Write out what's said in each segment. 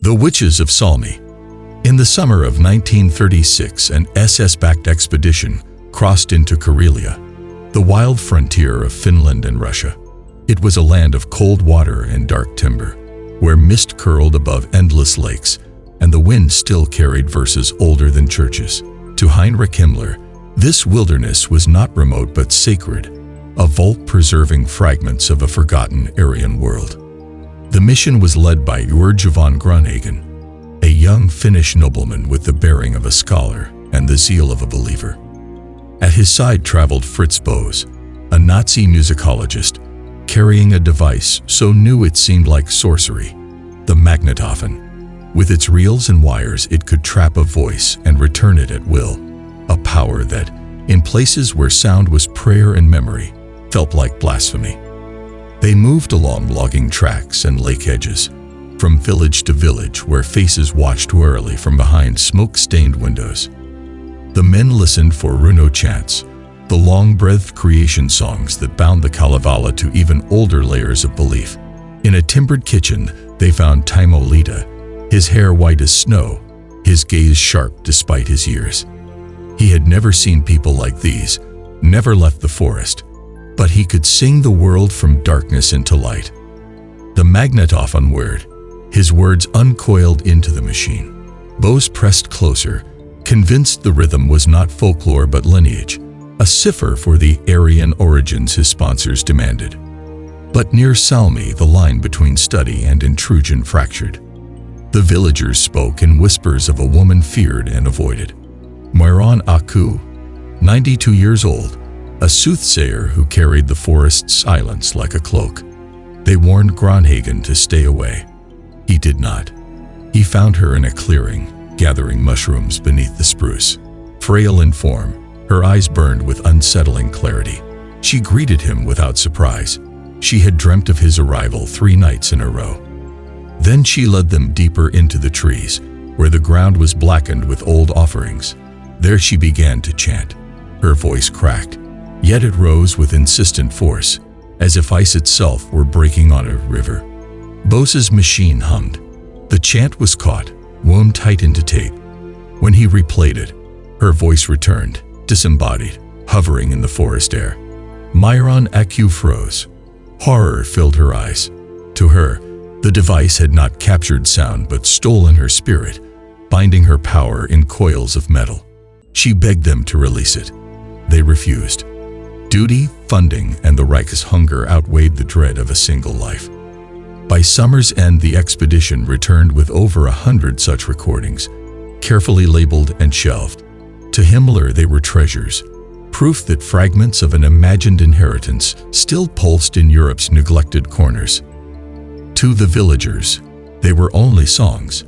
The Witches of Salmi. In the summer of 1936, an SS-backed expedition crossed into Karelia, the wild frontier of Finland and Russia. It was a land of cold water and dark timber, where mist curled above endless lakes, and the wind still carried verses older than churches. To Heinrich Himmler, this wilderness was not remote but sacred, a vault preserving fragments of a forgotten Aryan world. The mission was led by Urge von Grönhagen, a young Finnish nobleman with the bearing of a scholar and the zeal of a believer. At his side traveled Fritz Bose, a Nazi musicologist, carrying a device so new it seemed like sorcery, the magnetophone. With its reels and wires, it could trap a voice and return it at will, a power that, in places where sound was prayer and memory, felt like blasphemy. They moved along logging tracks and lake edges, from village to village where faces watched warily from behind smoke-stained windows. The men listened for Runo chants, the long-breathed creation songs that bound the Kalevala to even older layers of belief. In a timbered kitchen, they found Timo Lita, his hair white as snow, his gaze sharp despite his years. He had never seen people like these, never left the forest, but he could sing the world from darkness into light. The magnetophone whirred, his words uncoiled into the machine. Bose pressed closer, convinced the rhythm was not folklore but lineage, a cipher for the Aryan origins his sponsors demanded. But near Salmi, the line between study and intrusion fractured. The villagers spoke in whispers of a woman feared and avoided. Myron Aku, 92 years old, a soothsayer who carried the forest's silence like a cloak. They warned Grönhagen to stay away. He did not. He found her in a clearing, gathering mushrooms beneath the spruce. Frail in form, her eyes burned with unsettling clarity. She greeted him without surprise. She had dreamt of his arrival 3 nights in a row. Then she led them deeper into the trees, where the ground was blackened with old offerings. There she began to chant. Her voice cracked, yet it rose with insistent force, as if ice itself were breaking on a river. Bose's machine hummed. The chant was caught, wound tight into tape. When he replayed it, her voice returned, disembodied, hovering in the forest air. Myron Aku froze. Horror filled her eyes. To her, the device had not captured sound but stolen her spirit, binding her power in coils of metal. She begged them to release it. They refused. Duty, funding, and the Reich's hunger outweighed the dread of a single life. By summer's end, the expedition returned with over 100 such recordings, carefully labeled and shelved. To Himmler, they were treasures, proof that fragments of an imagined inheritance still pulsed in Europe's neglected corners. To the villagers, they were only songs.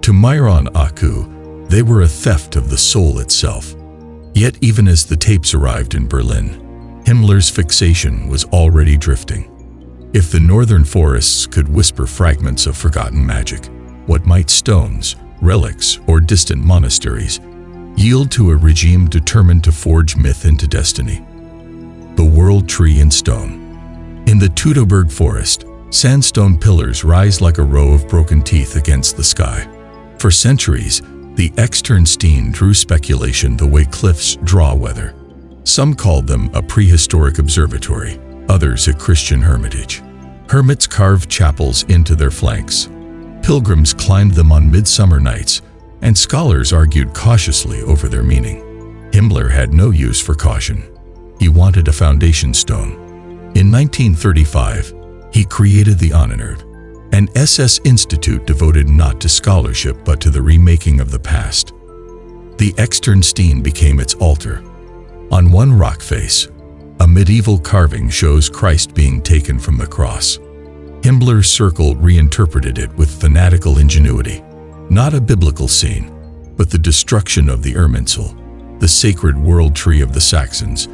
To Myron Aku, they were a theft of the soul itself. Yet even as the tapes arrived in Berlin, Himmler's fixation was already drifting. If the northern forests could whisper fragments of forgotten magic, what might stones, relics, or distant monasteries yield to a regime determined to forge myth into destiny? The world tree in stone. In the Teutoburg forest, sandstone pillars rise like a row of broken teeth against the sky. For centuries, the Externstein drew speculation the way cliffs draw weather. Some called them a prehistoric observatory, others a Christian hermitage. Hermits carved chapels into their flanks. Pilgrims climbed them on midsummer nights, and scholars argued cautiously over their meaning. Himmler had no use for caution. He wanted a foundation stone. In 1935, he created the Ahnenerbe, an SS institute devoted not to scholarship but to the remaking of the past. The Externstein became its altar. On one rock face, a medieval carving shows Christ being taken from the cross. Himmler's circle reinterpreted it with fanatical ingenuity. Not a biblical scene, but the destruction of the Irminsul, the sacred world tree of the Saxons,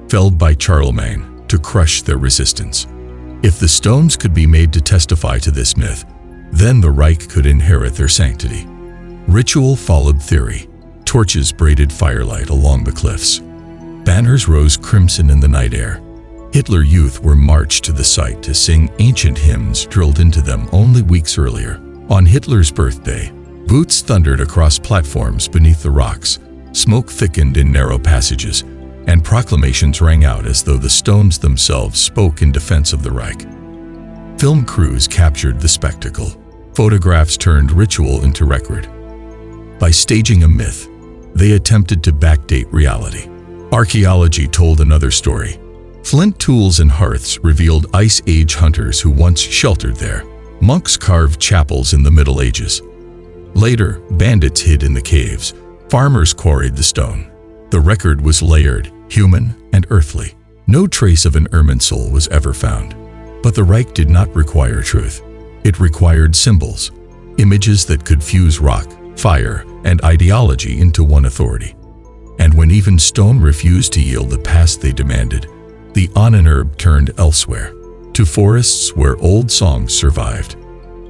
felled by Charlemagne to crush their resistance. If the stones could be made to testify to this myth, then the Reich could inherit their sanctity. Ritual followed theory. Torches braided firelight along the cliffs. Banners rose crimson in the night air. Hitler Youth were marched to the site to sing ancient hymns drilled into them only weeks earlier. On Hitler's birthday, boots thundered across platforms beneath the rocks, smoke thickened in narrow passages, and proclamations rang out as though the stones themselves spoke in defense of the Reich. Film crews captured the spectacle. Photographs turned ritual into record. By staging a myth, they attempted to backdate reality. Archaeology told another story. Flint tools and hearths revealed Ice Age hunters who once sheltered there. Monks carved chapels in the Middle Ages. Later, bandits hid in the caves. Farmers quarried the stone. The record was layered, human and earthly. No trace of an Irminsul was ever found. But the Reich did not require truth. It required symbols, images that could fuse rock, fire, and ideology into one authority. And when even stone refused to yield the past they demanded, the Ahnenerbe turned elsewhere, to forests where old songs survived,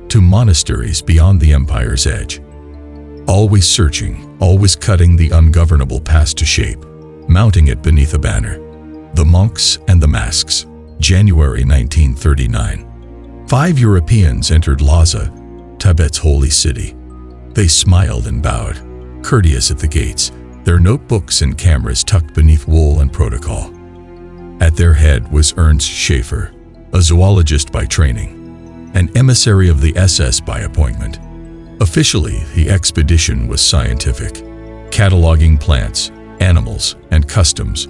to monasteries beyond the empire's edge. Always searching, always cutting the ungovernable past to shape, mounting it beneath a banner. The Monks and the Masks, January 1939. 5 Europeans entered Lhasa, Tibet's holy city. They smiled and bowed, courteous at the gates, their notebooks and cameras tucked beneath wool and protocol. At their head was Ernst Schaefer, a zoologist by training, an emissary of the SS by appointment. Officially, the expedition was scientific, cataloging plants, animals, and customs,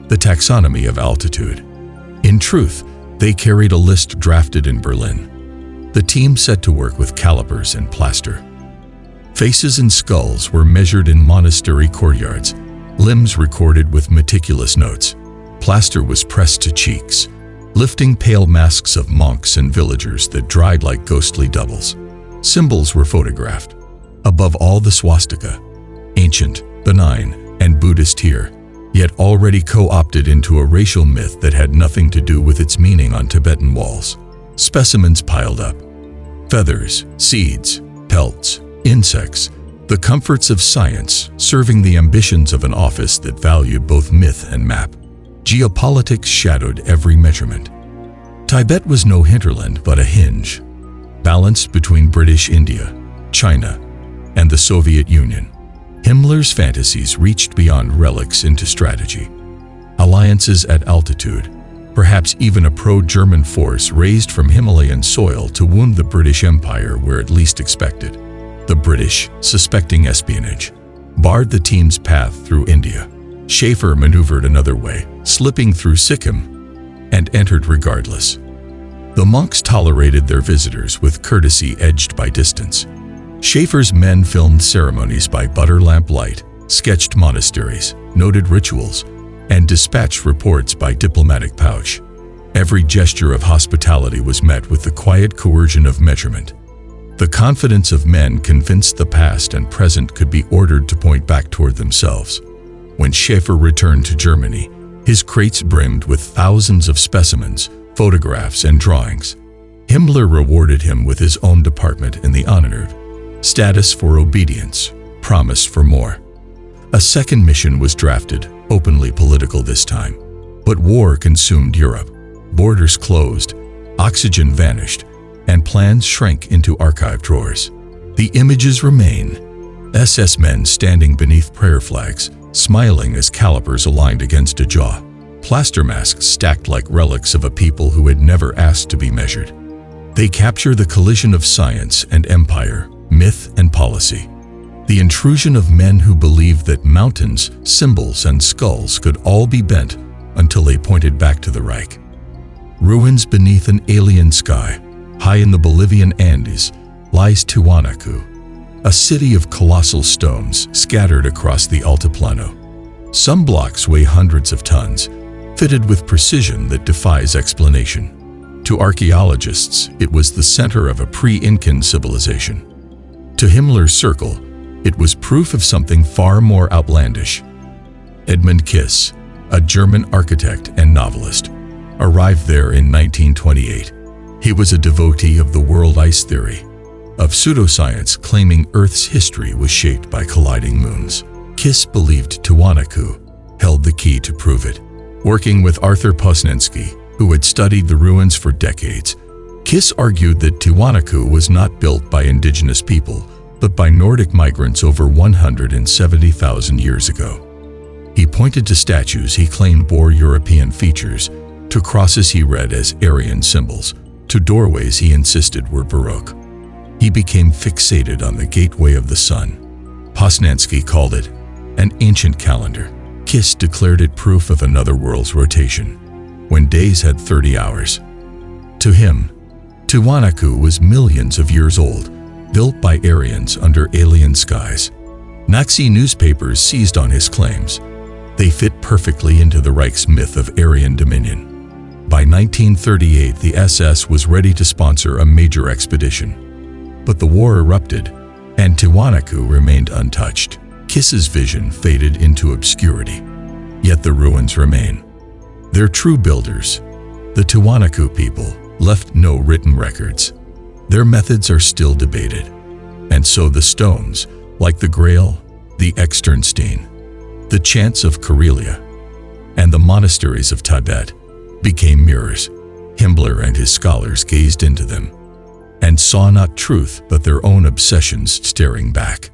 the taxonomy of altitude. In truth, they carried a list drafted in Berlin. The team set to work with calipers and plaster. Faces and skulls were measured in monastery courtyards, limbs recorded with meticulous notes. Plaster was pressed to cheeks, lifting pale masks of monks and villagers that dried like ghostly doubles. Symbols were photographed. Above all, the swastika, ancient, benign, and Buddhist here, yet already co-opted into a racial myth that had nothing to do with its meaning on Tibetan walls. Specimens piled up. Feathers, seeds, pelts, insects, the comforts of science serving the ambitions of an office that valued both myth and map. Geopolitics shadowed every measurement. Tibet was no hinterland but a hinge, balanced between British India, China, and the Soviet Union. Himmler's fantasies reached beyond relics into strategy. Alliances at altitude, perhaps even a pro-German force raised from Himalayan soil to wound the British Empire where it least expected. The British, suspecting espionage, barred the team's path through India. Schaefer maneuvered another way, slipping through Sikkim, and entered regardless. The monks tolerated their visitors with courtesy edged by distance. Schaefer's men filmed ceremonies by butter lamp light, sketched monasteries, noted rituals, and dispatched reports by diplomatic pouch. Every gesture of hospitality was met with the quiet coercion of measurement. The confidence of men convinced the past and present could be ordered to point back toward themselves. When Schaefer returned to Germany, his crates brimmed with thousands of specimens, photographs, and drawings. Himmler rewarded him with his own department in the Ahnenerbe. Status for obedience, promise for more. A second mission was drafted, openly political this time. But war consumed Europe. Borders closed, oxygen vanished, and plans shrank into archive drawers. The images remain. SS men standing beneath prayer flags, smiling as calipers aligned against a jaw. Plaster masks stacked like relics of a people who had never asked to be measured. They capture the collision of science and empire, myth and policy. The intrusion of men who believed that mountains, symbols, and skulls could all be bent until they pointed back to the Reich. Ruins beneath an alien sky. High in the Bolivian Andes lies Tiwanaku, a city of colossal stones scattered across the Altiplano. Some blocks weigh hundreds of tons, fitted with precision that defies explanation. To archaeologists, it was the center of a pre-Incan civilization. To Himmler's circle, it was proof of something far more outlandish. Edmund Kiss, a German architect and novelist, arrived there in 1928. He was a devotee of the world ice theory, of pseudoscience claiming Earth's history was shaped by colliding moons. Kiss believed Tiwanaku held the key to prove it. Working with Arthur Posnensky, who had studied the ruins for decades, Kiss argued that Tiwanaku was not built by indigenous people, but by Nordic migrants over 170,000 years ago. He pointed to statues he claimed bore European features, to crosses he read as Aryan symbols, to doorways he insisted were Baroque. He became fixated on the Gateway of the Sun. Poznański called it an ancient calendar. Kiss declared it proof of another world's rotation, when days had 30 hours. To him, Tiwanaku was millions of years old, built by Aryans under alien skies. Nazi newspapers seized on his claims. They fit perfectly into the Reich's myth of Aryan dominion. By 1938, the SS was ready to sponsor a major expedition. But the war erupted, and Tiwanaku remained untouched. Kiss's vision faded into obscurity. Yet the ruins remain. Their true builders, the Tiwanaku people, left no written records. Their methods are still debated. And so the stones, like the Grail, the Externstein, the chants of Karelia, and the monasteries of Tibet, became mirrors. Himmler and his scholars gazed into them, and saw not truth but their own obsessions staring back.